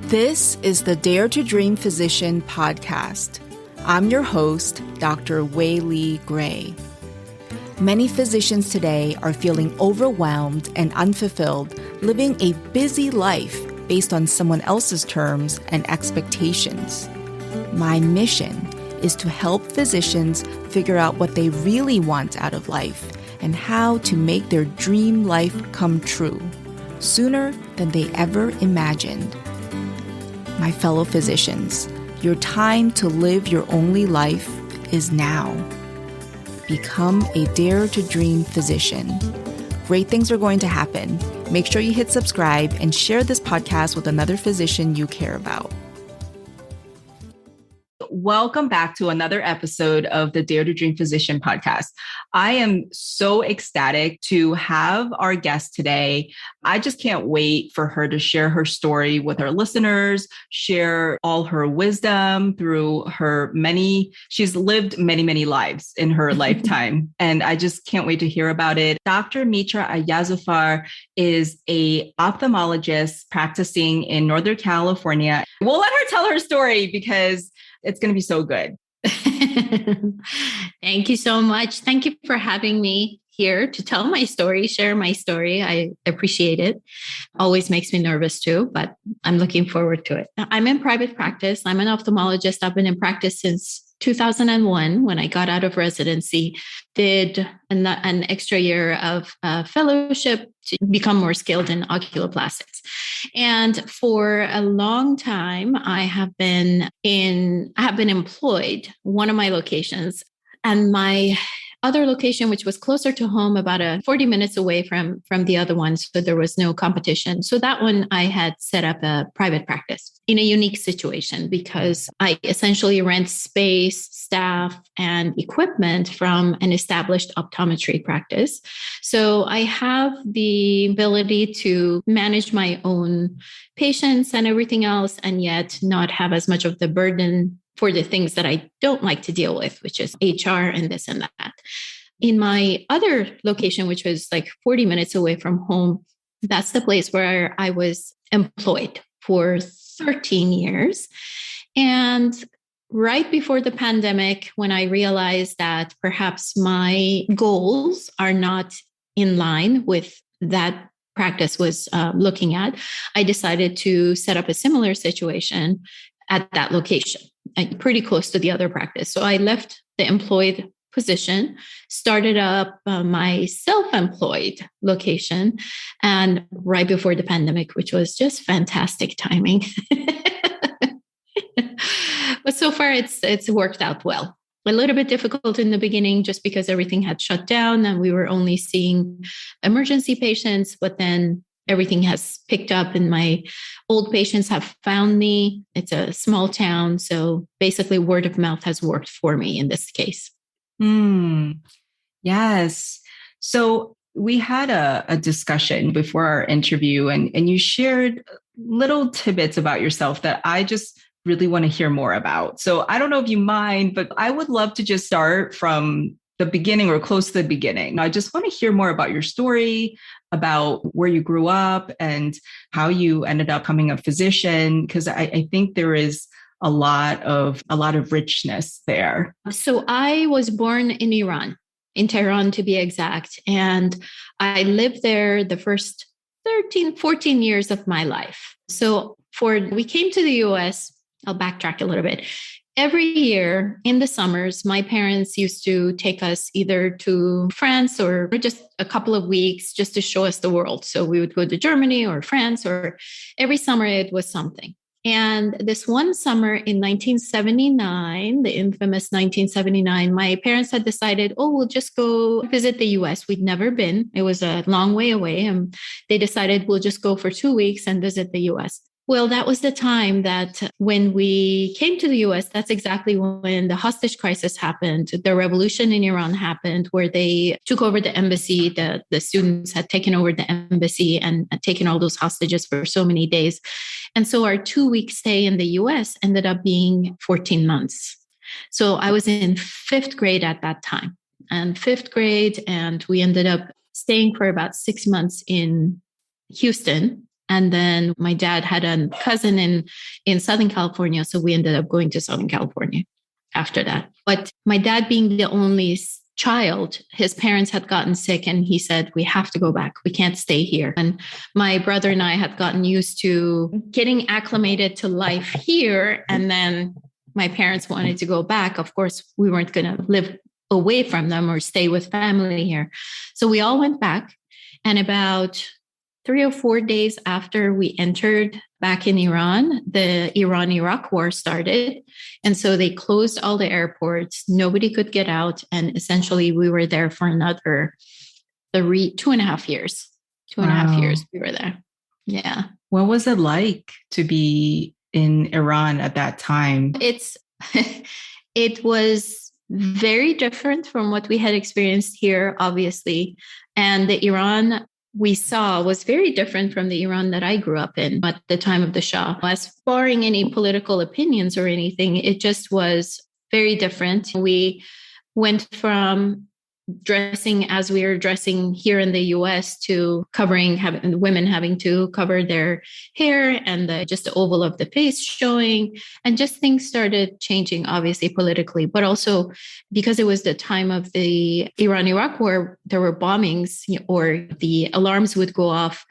This is the Dare to Dream Physician podcast. I'm your host, Dr. Weili Gray. Many physicians today are feeling overwhelmed and unfulfilled, living a busy life based on someone else's terms and expectations. My mission is to help physicians figure out what they really want out of life and how to make their dream life come true sooner than they ever imagined. My fellow physicians, your time to live your only life is now. Become a Dare to Dream physician. Great things are going to happen. Make sure you hit subscribe and share this podcast with another physician you care about. Welcome back to another episode of the Dare to Dream Physician podcast. I am so ecstatic to have our guest today. I just can't wait for her to share her story with our listeners, share all her wisdom through she's lived many lives in her lifetime. And I just can't wait to hear about it. Dr. Mitra Ayazufar is an ophthalmologist practicing in Northern California. We'll let her tell her story because it's going to be so good. Thank you so much. Thank you for having me here to tell my story, share my story. I appreciate it. Always makes me nervous too, but I'm looking forward to it. I'm in private practice. I'm an ophthalmologist. I've been in practice since 2001 when I got out of residency, did an extra year of fellowship to become more skilled in oculoplastics. And for a long time, I have been employed, one of my locations, and my other location, which was closer to home, about 40 minutes away from the other one. So there was no competition. So that one, I had set up a private practice in a unique situation because I essentially rent space, staff, and equipment from an established optometry practice. So I have the ability to manage my own patients and everything else, and yet not have as much of the burden for the things that I don't like to deal with, which is HR and this and that. In my other location, which was like 40 minutes away from home, that's the place where I was employed for 13 years. And right before the pandemic, when I realized that perhaps my goals are not in line with that practice was looking at, I decided to set up a similar situation at that location, pretty close to the other practice. So I left the employed position, started up my self-employed location, and right before the pandemic, which was just fantastic timing. But so far, it's worked out well. A little bit difficult in the beginning just because everything had shut down and we were only seeing emergency patients, but then everything has picked up and my old patients have found me. It's a small town. So basically word of mouth has worked for me in this case. Yes. So we had a discussion before our interview and you shared little tidbits about yourself that I just really want to hear more about. So I don't know if you mind, but I would love to just start from the beginning or close to the beginning. I just want to hear more about your story, about where you grew up and how you ended up becoming a physician, because I think there is a lot of richness there. So I was born in Iran, in Tehran to be exact, and I lived there the first 14 years of my life. So we came to the US, I'll backtrack a little bit. Every year in the summers, my parents used to take us either to France or just a couple of weeks just to show us the world. So we would go to Germany or France, or every summer it was something. And this one summer in 1979, the infamous 1979, my parents had decided, we'll just go visit the US. We'd never been. It was a long way away. And they decided we'll just go for 2 weeks and visit the US. Well, that was the time that when we came to the US, that's exactly when the hostage crisis happened. The revolution in Iran happened where they took over the embassy. The students had taken over the embassy and taken all those hostages for so many days. And so our 2-week stay in the US ended up being 14 months. So I was in 5th grade at that time, and 5th grade, and we ended up staying for about 6 months in Houston. And then my dad had a cousin in Southern California. So we ended up going to Southern California after that. But my dad being the only child, his parents had gotten sick and he said, we have to go back. We can't stay here. And my brother and I had gotten used to getting acclimated to life here. And then my parents wanted to go back. Of course, we weren't going to live away from them or stay with family here. So we all went back. And about 3 or 4 days after we entered back in Iran, the Iran-Iraq war started. And so they closed all the airports. Nobody could get out. And essentially we were there for another 2.5 years. Two and a half years we were there. Yeah. What was it like to be in Iran at that time? It was very different from what we had experienced here, obviously. And the Iran we saw was very different from the Iran that I grew up in at the time of the Shah. As barring any political opinions or anything, it just was very different. We went from dressing as we are dressing here in the US to having women having to cover their hair and just the oval of the face showing, and just things started changing, obviously politically, but also because it was the time of the Iran-Iraq war, there were bombings or the alarms would go off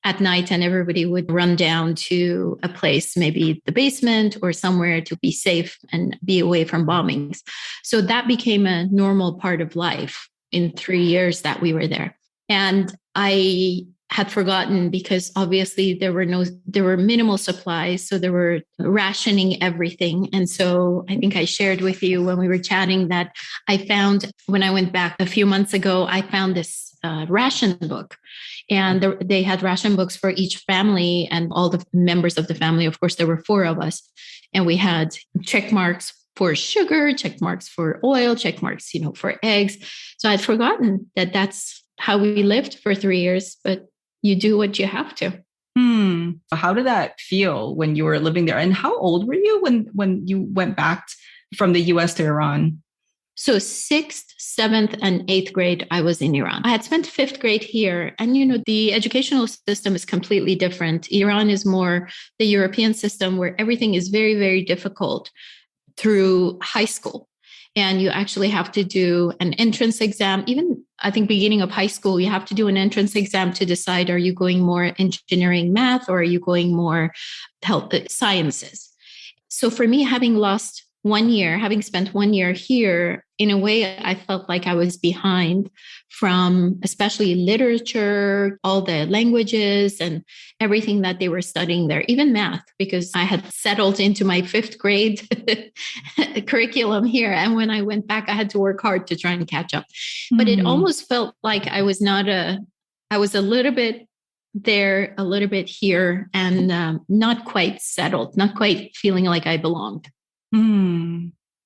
at night and everybody would run down to a place, maybe the basement or somewhere to be safe and be away from bombings. So that became a normal part of life in 3 years that we were there. And I had forgotten because obviously there were minimal supplies. So they were rationing everything. And so I think I shared with you when we were chatting that I found, when I went back a few months ago, I found this ration book. And they had ration books for each family and all the members of the family. Of course, there were 4 of us. And we had check marks for sugar, check marks for oil, check marks, for eggs. So I'd forgotten that that's how we lived for 3 years, but you do what you have to. How did that feel when you were living there? And how old were you when you went back from the US to Iran? So 6th, 7th, and 8th grade, I was in Iran. I had spent 5th grade here. And, the educational system is completely different. Iran is more the European system where everything is very, very difficult through high school. And you actually have to do an entrance exam. Even I think beginning of high school, you have to do an entrance exam to decide, are you going more engineering, math, or are you going more health sciences? So for me, having spent 1 year here, in a way, I felt like I was behind from especially literature, all the languages and everything that they were studying there, even math, because I had settled into my 5th grade curriculum here. And when I went back, I had to work hard to try and catch up. But it almost felt like I was a little bit there, a little bit here, and not quite settled, not quite feeling like I belonged.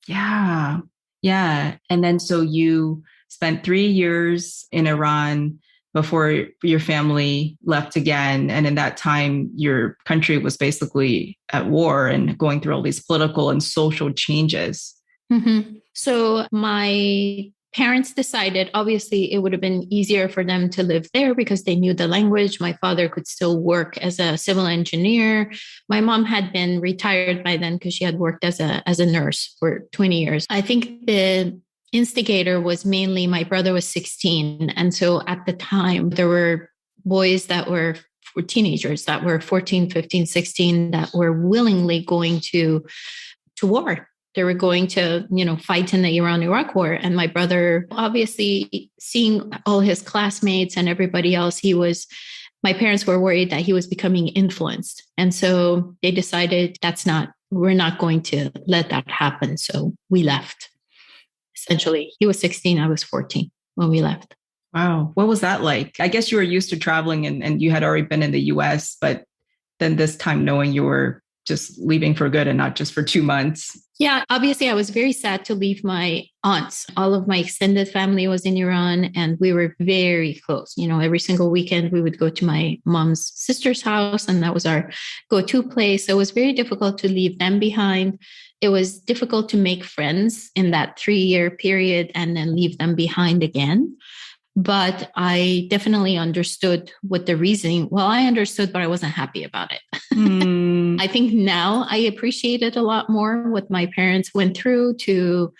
Yeah. Yeah. And then so you spent 3 years in Iran before your family left again. And in that time, your country was basically at war and going through all these political and social changes. Mm-hmm. So my parents decided, obviously, it would have been easier for them to live there because they knew the language. My father could still work as a civil engineer. My mom had been retired by then because she had worked as a nurse for 20 years. I think the instigator was mainly my brother was 16. And so at the time, there were boys that were teenagers that were 14, 15, 16 that were willingly going to war. They were going to, fight in the Iran-Iraq war. And my brother, obviously, seeing all his classmates and everybody else, my parents were worried that he was becoming influenced. And so they decided we're not going to let that happen. So we left. Essentially, he was 16, I was 14 when we left. Wow. What was that like? I guess you were used to traveling and you had already been in the US, but then this time knowing you were just leaving for good and not just for 2 months. Yeah, obviously, I was very sad to leave my aunts. All of my extended family was in Iran and we were very close. Every single weekend we would go to my mom's sister's house and that was our go-to place. So it was very difficult to leave them behind. It was difficult to make friends in that 3-year period and then leave them behind again. but I definitely understood what the reasoning. Well, I understood, but I wasn't happy about it. I think now I appreciate it a lot more what my parents went through to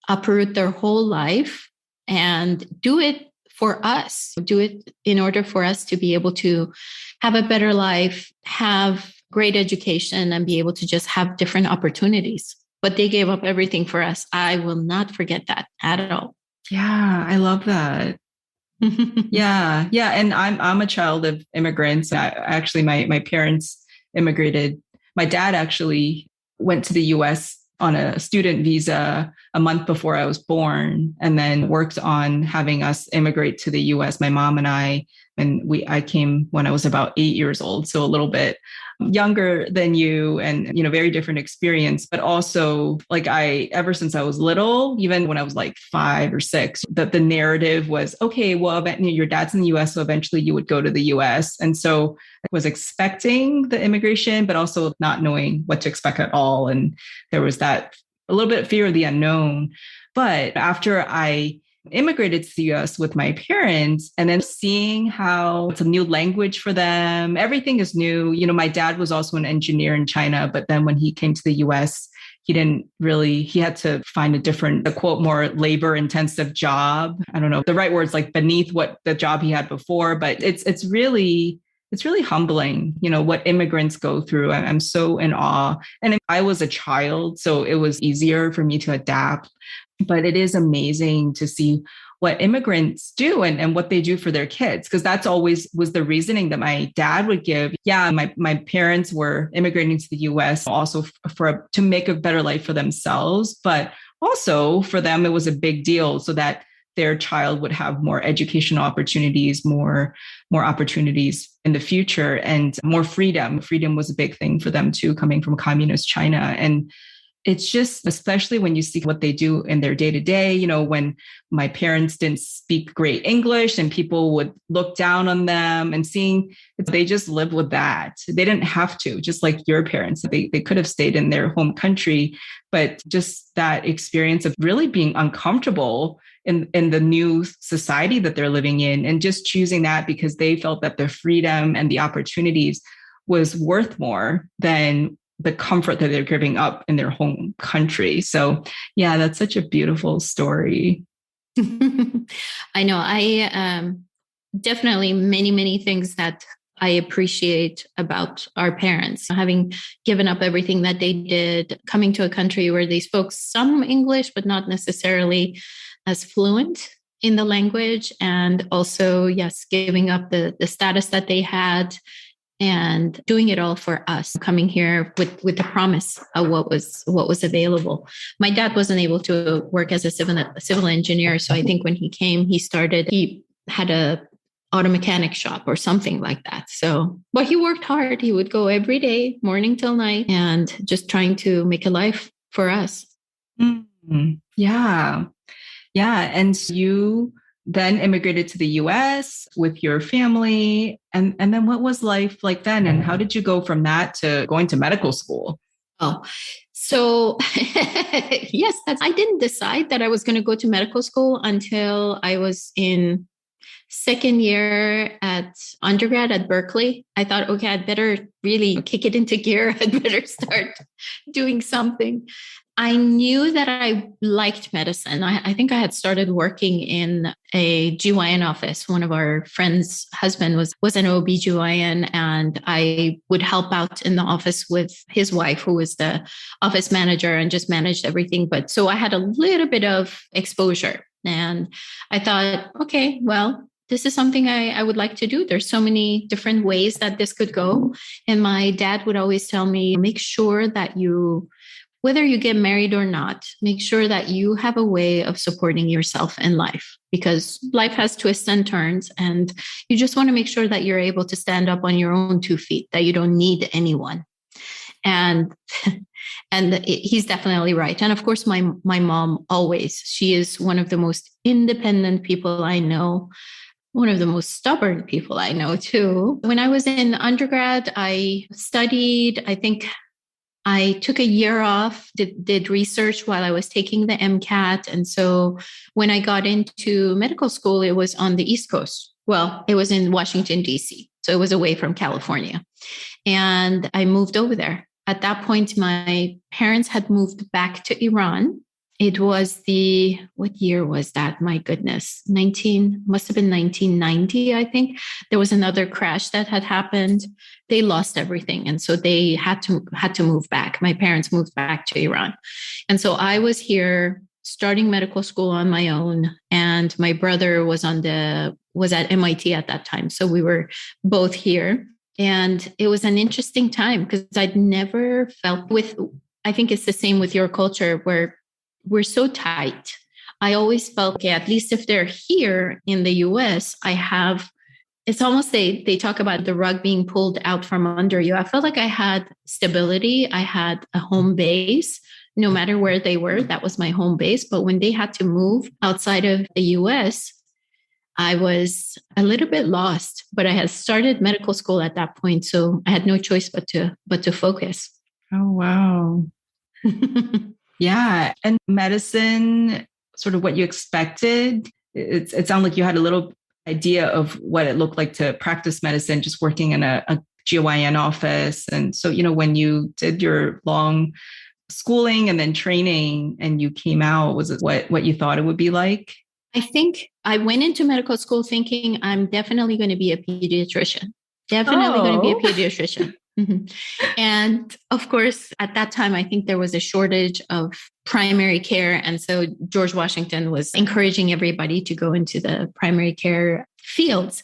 uproot their whole life and do it for us, do it in order for us to be able to have a better life, have great education, and be able to just have different opportunities. But they gave up everything for us. I will not forget that at all. Yeah, I love that. Yeah. Yeah. And I'm a child of immigrants. Actually, my parents immigrated. My dad actually went to the US on a student visa a month before I was born, and then worked on having us immigrate to the US, my mom and I came when I was about 8 years old. So a little bit younger than you, and, very different experience. But also, like, ever since I was little, even when I was like 5 or 6, that the narrative was, okay, well, your dad's in the US, so eventually you would go to the US. And so I was expecting the immigration, but also not knowing what to expect at all. And there was that a little bit of fear of the unknown. But after I immigrated to the US with my parents, and then seeing how it's a new language for them, everything is new. My dad was also an engineer in China, but then when he came to the US, he had to find a quote, more labor intensive job. I don't know the right words, like beneath what the job he had before, but it's really humbling, what immigrants go through. I'm so in awe. And I was a child, so it was easier for me to adapt. But it is amazing to see what immigrants do and what they do for their kids, because that's always was the reasoning that my dad would give. Yeah, my parents were immigrating to the US also to make a better life for themselves, but also for them, it was a big deal so that their child would have more educational opportunities, more opportunities in the future, and more freedom. Freedom was a big thing for them too, coming from communist China. And it's just, especially when you see what they do in their day to day, when my parents didn't speak great English and people would look down on them, and seeing they just live with that. They didn't have to, just like your parents, they could have stayed in their home country, but just that experience of really being uncomfortable in the new society that they're living in, and just choosing that because they felt that the freedom and the opportunities was worth more than the comfort that they're giving up in their home country. So yeah, that's such a beautiful story. I know. I definitely many things that I appreciate about our parents, having given up everything that they did, coming to a country where they spoke some English, but not necessarily as fluent in the language. And also, yes, giving up the status that they had, and doing it all for us, coming here with the promise of what was available. My dad wasn't able to work as a civil engineer. So I think when he came, he had a auto mechanic shop or something like that. So, but he worked hard. He would go every day, morning till night, and just trying to make a life for us. Mm-hmm. Yeah. Yeah. And you then immigrated to the US with your family. And then what was life like then? And how did you go from that to going to medical school? Oh, so yes, I didn't decide that I was going to go to medical school until I was in second year at undergrad at Berkeley. I thought, okay, I'd better really kick it into gear. I'd better start doing something. I knew that I liked medicine. I think I had started working in a GYN office. One of our friends' husband was an OB-GYN, and I would help out in the office with his wife, who was the office manager and just managed everything. But so I had a little bit of exposure, and I thought, okay, well, this is something I would like to do. There's so many different ways that this could go. And my dad would always tell me, make sure that whether you get married or not, make sure that you have a way of supporting yourself in life, because life has twists and turns, and you just want to make sure that you're able to stand up on your own 2 feet, that you don't need anyone. And he's definitely right. And of course, my mom she is one of the most independent people I know, one of the most stubborn people I know too. When I was in undergrad, I studied, I think I took a year off, did research while I was taking the MCAT. And so when I got into medical school, it was on the East Coast. Well, it was in Washington, D.C. So it was away from California. And I moved over there. At that point, my parents had moved back to Iran. It was what year was that? My goodness, must have been 1990, I think. There was another crash that had happened. They lost everything. And so they had to move back. My parents moved back to Iran. And so I was here starting medical school on my own. And my brother was at MIT at that time. So we were both here. And it was an interesting time because I'd never felt I think it's the same with your culture where we're so tight. I always felt, okay, at least if they're here in the US, it's almost they talk about the rug being pulled out from under you. I felt like I had stability. I had a home base, no matter where they were. That was my home base. But when they had to move outside of the US, I was a little bit lost, but I had started medical school at that point. So I had no choice but to focus. Oh, wow. Yeah. And medicine, sort of what you expected. It sounded like you had a little idea of what it looked like to practice medicine, just working in a GYN office. And so, when you did your long schooling and then training and you came out, was it what you thought it would be like? I think I went into medical school thinking I'm definitely going to be a pediatrician. Going to be a pediatrician. Mm-hmm. And of course, at that time, I think there was a shortage of primary care. And so George Washington was encouraging everybody to go into the primary care fields.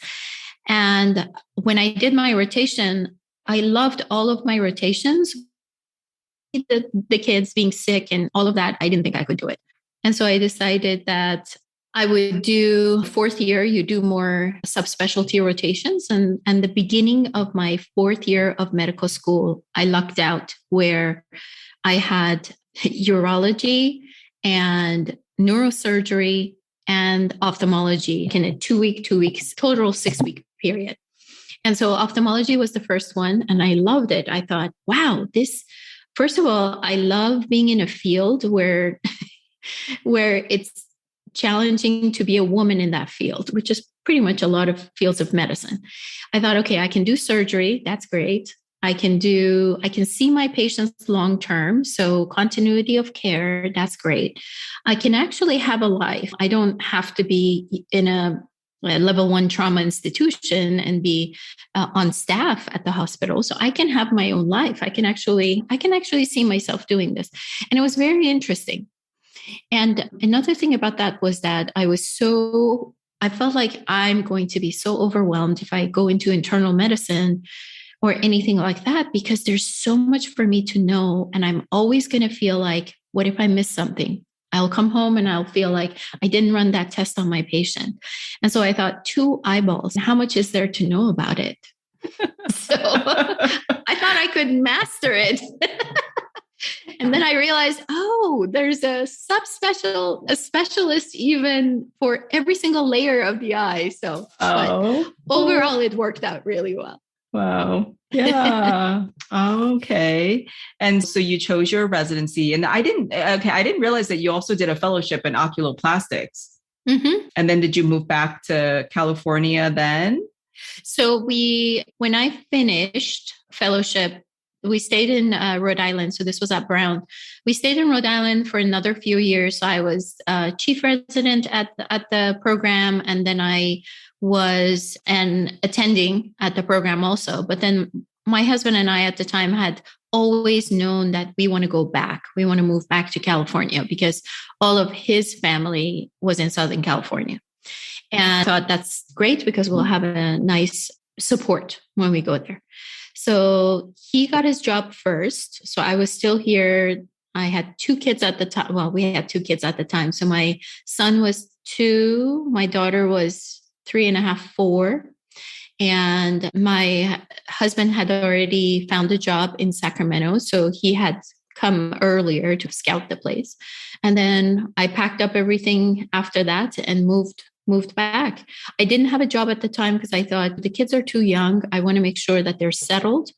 And when I did my rotation, I loved all of my rotations. The kids being sick and all of that, I didn't think I could do it. And so I decided that I would do fourth year, you do more subspecialty rotations. And the beginning of my fourth year of medical school, I lucked out where I had urology and neurosurgery and ophthalmology in a 2 weeks, total 6-week period. And so ophthalmology was the first one. And I loved it. I thought, wow, first of all, I love being in a field where it's challenging to be a woman in that field, which is pretty much a lot of fields of medicine. I thought, okay, I can do surgery. That's great. I can see my patients long-term. So continuity of care, that's great. I can actually have a life. I don't have to be in a level 1 trauma institution and be on staff at the hospital. So I can have my own life. I can actually see myself doing this. And it was very interesting. And another thing about that was that I felt like I'm going to be so overwhelmed if I go into internal medicine or anything like that, because there's so much for me to know. And I'm always going to feel like, what if I miss something? I'll come home and I'll feel like I didn't run that test on my patient. And so I thought, 2 eyeballs, how much is there to know about it? So I thought I could master it. And then I realized, there's a specialist even for every single layer of the eye. So overall, it worked out really well. Wow. Yeah. Okay. And so you chose your residency, and I didn't realize that you also did a fellowship in oculoplastics. Mm-hmm. And then did you move back to California then? So when I finished fellowship, we stayed in Rhode Island. So this was at Brown. We stayed in Rhode Island for another few years. So I was chief resident at the program. And then I was an attending at the program also. But then my husband and I at the time had always known that we want to go back. We want to move back to California because all of his family was in Southern California. And I thought that's great because we'll have a nice support when we go there. So he got his job first. So I was still here. I had 2 kids at the time. Well, we had 2 kids at the time. So my son was 2. My daughter was 3.5, 4. And my husband had already found a job in Sacramento. So he had come earlier to scout the place. And then I packed up everything after that and moved back. I didn't have a job at the time because I thought the kids are too young. I want to make sure that they're settled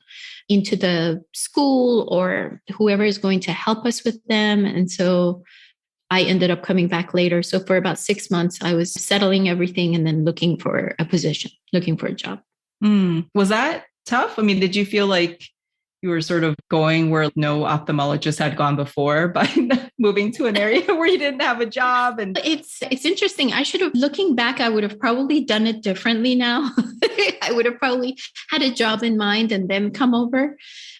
into the school or whoever is going to help us with them. And so I ended up coming back later. So for about 6 months, I was settling everything and then looking for a position, looking for a job. Was that tough? I mean, did you feel like you were sort of going where no ophthalmologist had gone before by moving to an area where you didn't have a job? And it's interesting. Looking back, I would have probably done it differently now. I would have probably had a job in mind and then come over.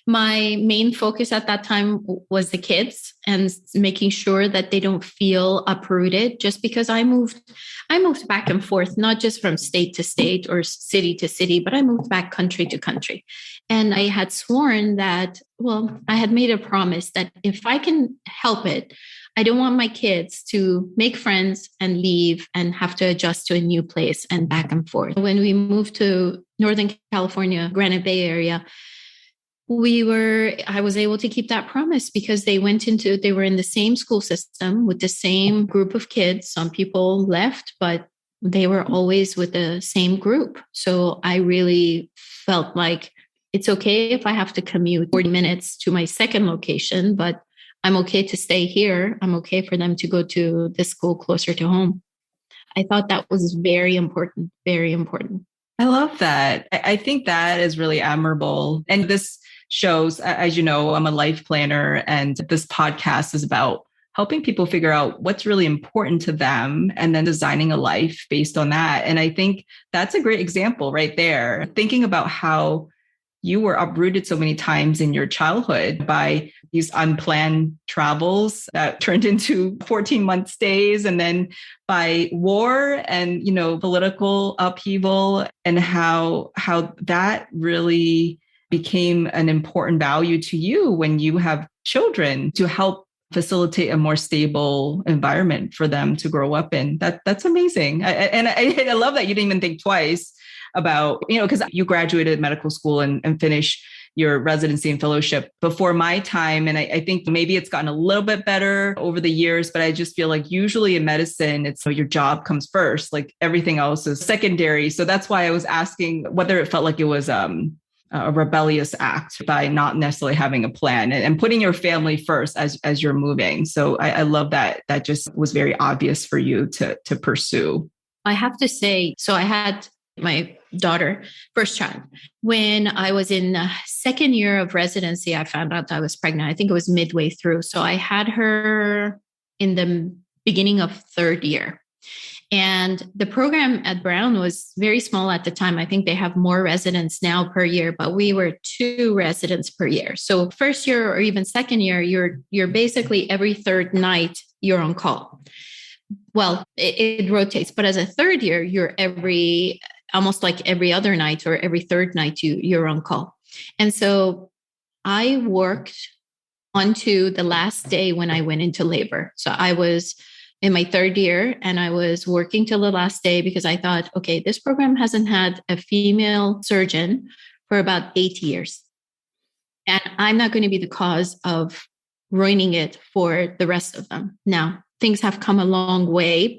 My main focus at that time was the kids and making sure that they don't feel uprooted just because I moved back and forth, not just from state to state or city to city, but I moved back country to country. And I had sworn that, I had made a promise that if I can help it, I don't want my kids to make friends and leave and have to adjust to a new place and back and forth. When we moved to Northern California, Granite Bay area, I was able to keep that promise because they were in the same school system with the same group of kids. Some people left, but they were always with the same group. So I really felt like it's okay if I have to commute 40 minutes to my second location, but I'm okay to stay here. I'm okay for them to go to the school closer to home. I thought that was very important, very important. I love that. I think that is really admirable. And this shows, as you know, I'm a life planner, and this podcast is about helping people figure out what's really important to them and then designing a life based on that. And I think that's a great example right there. Thinking about how you were uprooted so many times in your childhood by these unplanned travels that turned into 14-month stays, and then by war and, political upheaval, and how that really became an important value to you when you have children to help facilitate a more stable environment for them to grow up in. That's amazing. I love that you didn't even think twice about, because you graduated medical school and finished your residency and fellowship before my time. And I think maybe it's gotten a little bit better over the years, but I just feel like usually in medicine, it's your job comes first, like everything else is secondary. So that's why I was asking whether it felt like it was a rebellious act by not necessarily having a plan and putting your family first as you're moving. So I love that just was very obvious for you to pursue. I have to say, so I had my daughter, first child. When I was in the second year of residency, I found out I was pregnant. I think it was midway through. So I had her in the beginning of third year. And the program at Brown was very small at the time. I think they have more residents now per year, but we were 2 residents per year. So first year or even second year, you're basically every third night you're on call. Well, it rotates, but as a third year, you're almost like every other night or every third night you're on call. And so I worked onto the last day when I went into labor. So I was in my third year and I was working till the last day because I thought, okay, this program hasn't had a female surgeon for about 8 years. And I'm not going to be the cause of ruining it for the rest of them. Now, things have come a long way,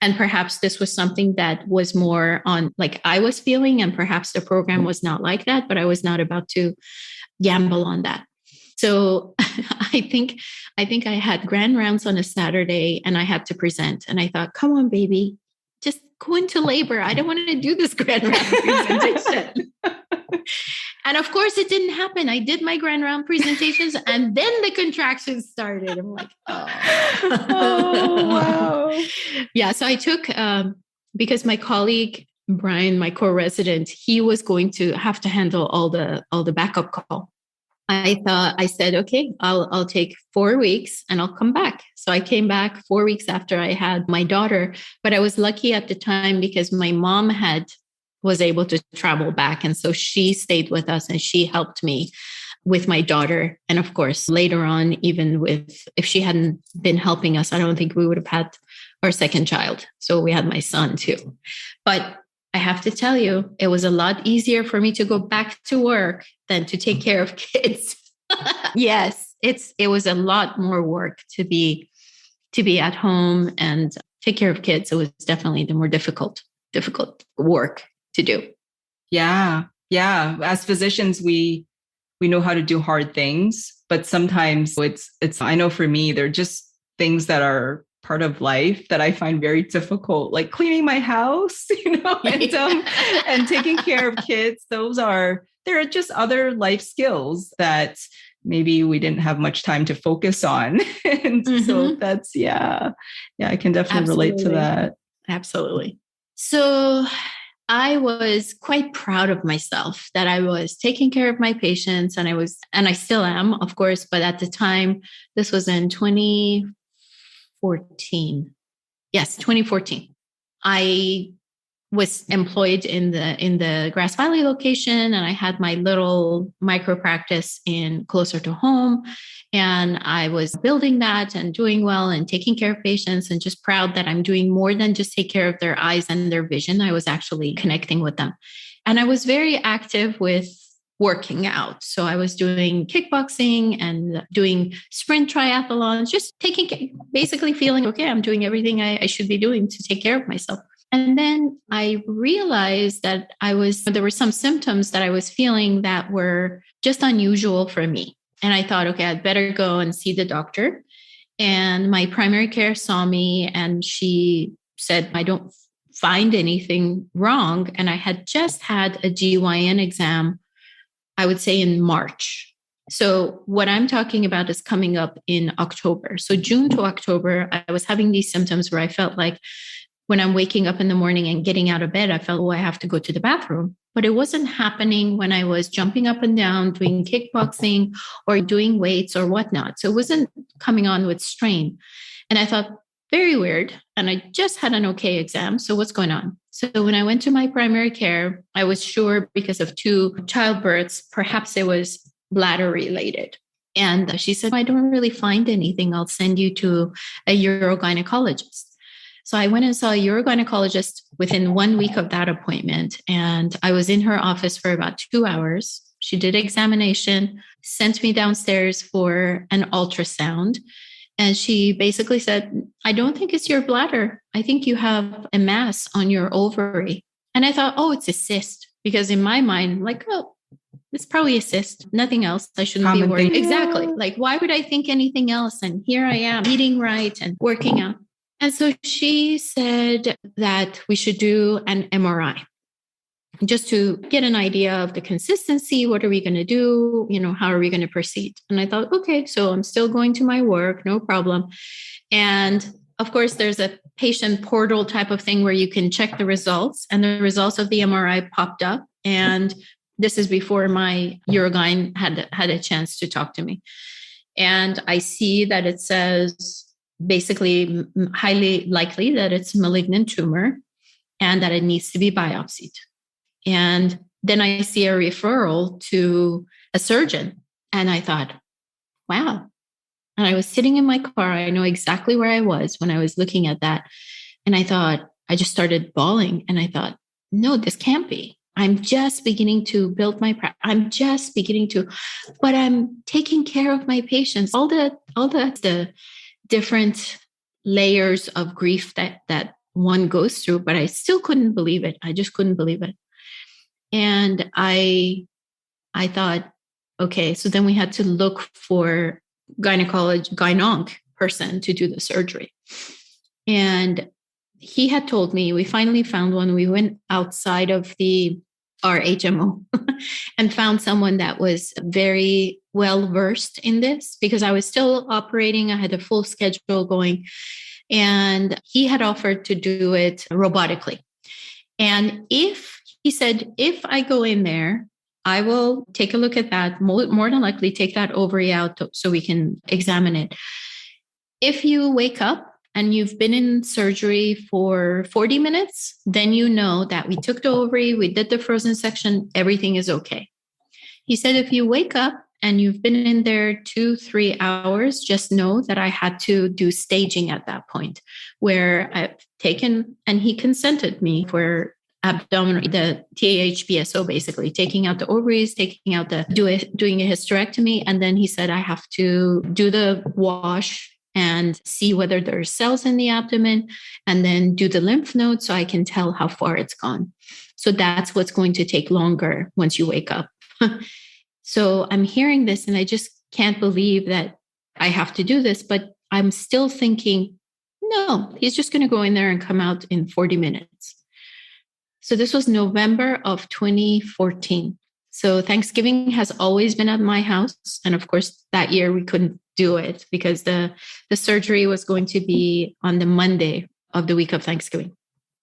and perhaps this was something that was more on like I was feeling, and perhaps the program was not like that, but I was not about to gamble on that. So I think I had grand rounds on a Saturday and I had to present. And I thought, come on, baby, just go into labor. I don't want to do this grand round presentation. And of course, it didn't happen. I did my grand round presentations and then the contractions started. I'm like, oh wow. Yeah. So I took, because my colleague, Brian, my co-resident, he was going to have to handle all the backup call. I said, okay, I'll take 4 weeks and I'll come back. So I came back 4 weeks after I had my daughter, but I was lucky at the time because my mom was able to travel back. And so she stayed with us and she helped me with my daughter. And of course, later on, even if she hadn't been helping us, I don't think we would have had our second child. So we had my son too. But I have to tell you, it was a lot easier for me to go back to work than to take care of kids. Yes, it was a lot more work to be at home and take care of kids. It was definitely the more difficult work to do. Yeah. As physicians, we we know how to do hard things, but sometimes it's, I know for me, they're just things that are part of life that I find very difficult, like cleaning my house, and taking care of kids. There are just other life skills that maybe we didn't have much time to focus on. And so that's, I can definitely relate to that. Absolutely. So I was quite proud of myself that I was taking care of my patients, and I still am, of course, but at the time, this was in 2014. Yes, 2014. I was employed in the Grass Valley location, and I had my little micro practice closer to home, and I was building that and doing well and taking care of patients, and just proud that I'm doing more than just take care of their eyes and their vision. I was actually connecting with them, and I was very active with working out. So I was doing kickboxing and doing sprint triathlons, just basically feeling, okay, I'm doing everything I should be doing to take care of myself. And then I realized that there were some symptoms that I was feeling that were just unusual for me. And I thought, okay, I'd better go and see the doctor. And my primary care saw me, and she said, I don't find anything wrong. And I had just had a GYN exam, I would say in March. So what I'm talking about is coming up in October. So June to October, I was having these symptoms where I felt like when I'm waking up in the morning and getting out of bed, I felt, I have to go to the bathroom. But it wasn't happening when I was jumping up and down, doing kickboxing or doing weights or whatnot. So it wasn't coming on with strain. And I thought, very weird. And I just had an okay exam. So what's going on? So when I went to my primary care, I was sure because of 2 childbirths, perhaps it was bladder related. And she said, I don't really find anything. I'll send you to a urogynecologist. So I went and saw a urogynecologist within 1 week of that appointment. And I was in her office for about 2 hours. She did examination, sent me downstairs for an ultrasound. And she basically said, I don't think it's your bladder. I think you have a mass on your ovary. And I thought, it's a cyst. Because in my mind, it's probably a cyst, nothing else. I shouldn't be worried. Exactly. Like, why would I think anything else? And here I am eating right and working out. And so she said that we should do an MRI just to get an idea of the consistency. What are we going to do? How are we going to proceed? And I thought, okay, so I'm still going to my work, no problem. And of course, there's a patient portal type of thing where you can check the results, and the results of the MRI popped up. And this is before my urogyn had a chance to talk to me. And I see that it says, basically highly likely that it's a malignant tumor and that it needs to be biopsied. And then I see a referral to a surgeon. And I thought, wow. And I was sitting in my car. I know exactly where I was when I was looking at that. And I thought, I just started bawling. And I thought, no, this can't be. I'm just beginning to build my practice. But I'm taking care of my patients. All the different layers of grief that one goes through, but I still couldn't believe it. I just couldn't believe it. And I thought, okay, so then we had to look for gynonc person to do the surgery. And he had told me, we finally found one. We went outside of our HMO and found someone that was very well versed in this, because I was still operating. I had a full schedule going, and he had offered to do it robotically. And he said, if I go in there, I will take a look at that, more than likely take that ovary out so we can examine it. If you wake up and you've been in surgery for 40 minutes, then you know that we took the ovary, we did the frozen section, everything is okay. He said, if you wake up and you've been in there 2-3 hours, just know that I had to do staging at that point, where I've taken, and he consented me for abdominal, the THBSO, basically taking out the ovaries, doing a hysterectomy. And then he said, I have to do the wash and see whether there are cells in the abdomen, and then do the lymph nodes so I can tell how far it's gone. So that's what's going to take longer once you wake up. So I'm hearing this and I just can't believe that I have to do this, but I'm still thinking, no, he's just going to go in there and come out in 40 minutes. So this was November of 2014. So Thanksgiving has always been at my house. And of course, that year we couldn't do it because the surgery was going to be on the Monday of the week of Thanksgiving.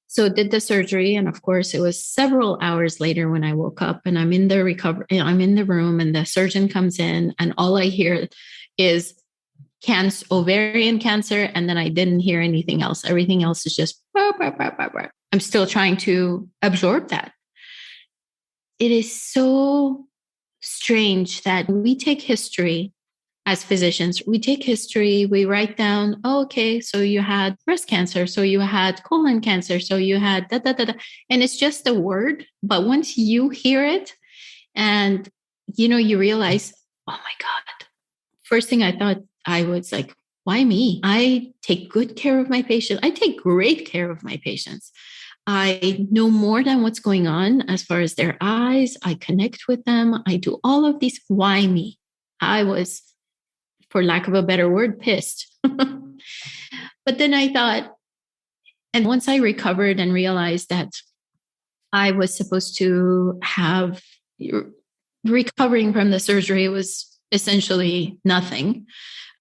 So did the surgery. And of course, it was several hours later when I woke up and I'm in the I'm in the room and the surgeon comes in and all I hear is ovarian cancer. And then I didn't hear anything else. Everything else is just, bah, bah, bah, bah, bah. I'm still trying to absorb that. It is so strange that we take history as physicians. We take history, we write down, oh, okay, so you had breast cancer, so you had colon cancer, so you had da, da, da, da. And it's just a word. But once you hear it and, you realize, oh my God, first thing I thought, I was like, why me? I take good care of my patients. I take great care of my patients. I know more than what's going on as far as their eyes. I connect with them. I do all of these. Why me? I was, for lack of a better word, pissed. But then I thought, and once I recovered and realized that I was supposed to have recovering from the surgery was essentially nothing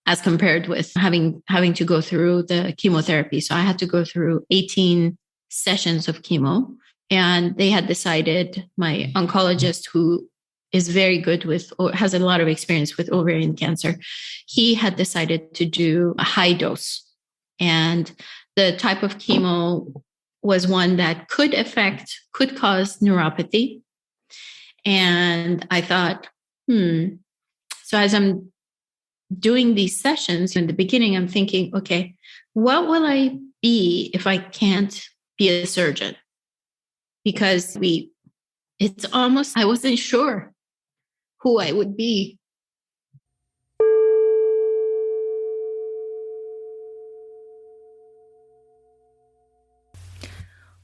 as compared with having to go through the chemotherapy. So I had to go through 18 sessions of chemo. And they had decided, my oncologist, who is very good with, or has a lot of experience with ovarian cancer, he had decided to do a high dose. And the type of chemo was one that could cause neuropathy. And I thought, So as I'm doing these sessions in the beginning, I'm thinking, okay, what will I be if I can't be a surgeon? Because I wasn't sure who I would be.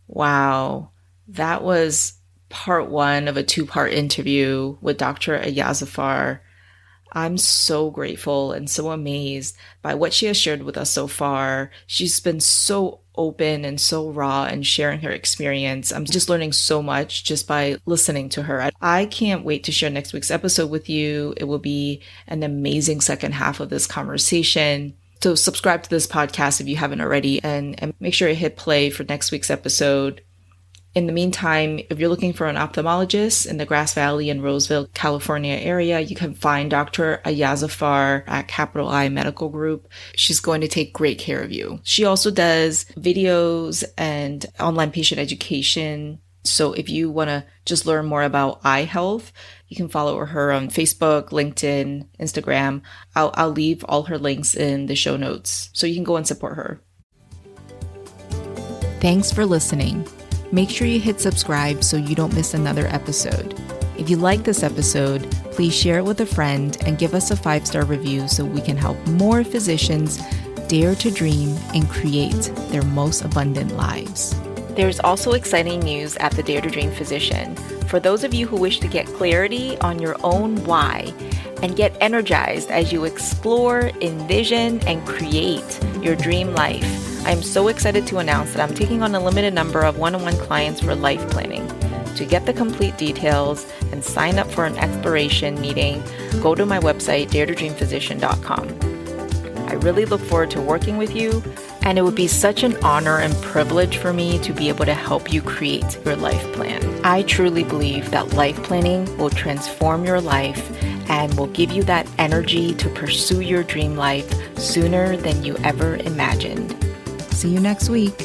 Wow. That was part one of a 2-part interview with Dr. Ayazafar. I'm so grateful and so amazed by what she has shared with us so far. She's been so open and so raw and sharing her experience. I'm just learning so much just by listening to her. I can't wait to share next week's episode with you. It will be an amazing second half of this conversation. So subscribe to this podcast if you haven't already, and make sure you hit play for next week's episode. In the meantime, if you're looking for an ophthalmologist in the Grass Valley and Roseville, California area, you can find Dr. Ayazafar at Capital I Medical Group. She's going to take great care of you. She also does videos and online patient education. So if you want to just learn more about eye health, you can follow her on Facebook, LinkedIn, Instagram. I'll leave all her links in the show notes so you can go and support her. Thanks for listening. Make sure you hit subscribe so you don't miss another episode. If you like this episode, please share it with a friend and give us a 5-star review so we can help more physicians dare to dream and create their most abundant lives. There's also exciting news at the Dare to Dream Physician. For those of you who wish to get clarity on your own why and get energized as you explore, envision, and create your dream life, I'm so excited to announce that I'm taking on a limited number of one-on-one clients for life planning. To get the complete details and sign up for an exploration meeting, go to my website, daretodreamphysician.com. I really look forward to working with you, and it would be such an honor and privilege for me to be able to help you create your life plan. I truly believe that life planning will transform your life and will give you that energy to pursue your dream life sooner than you ever imagined. See you next week.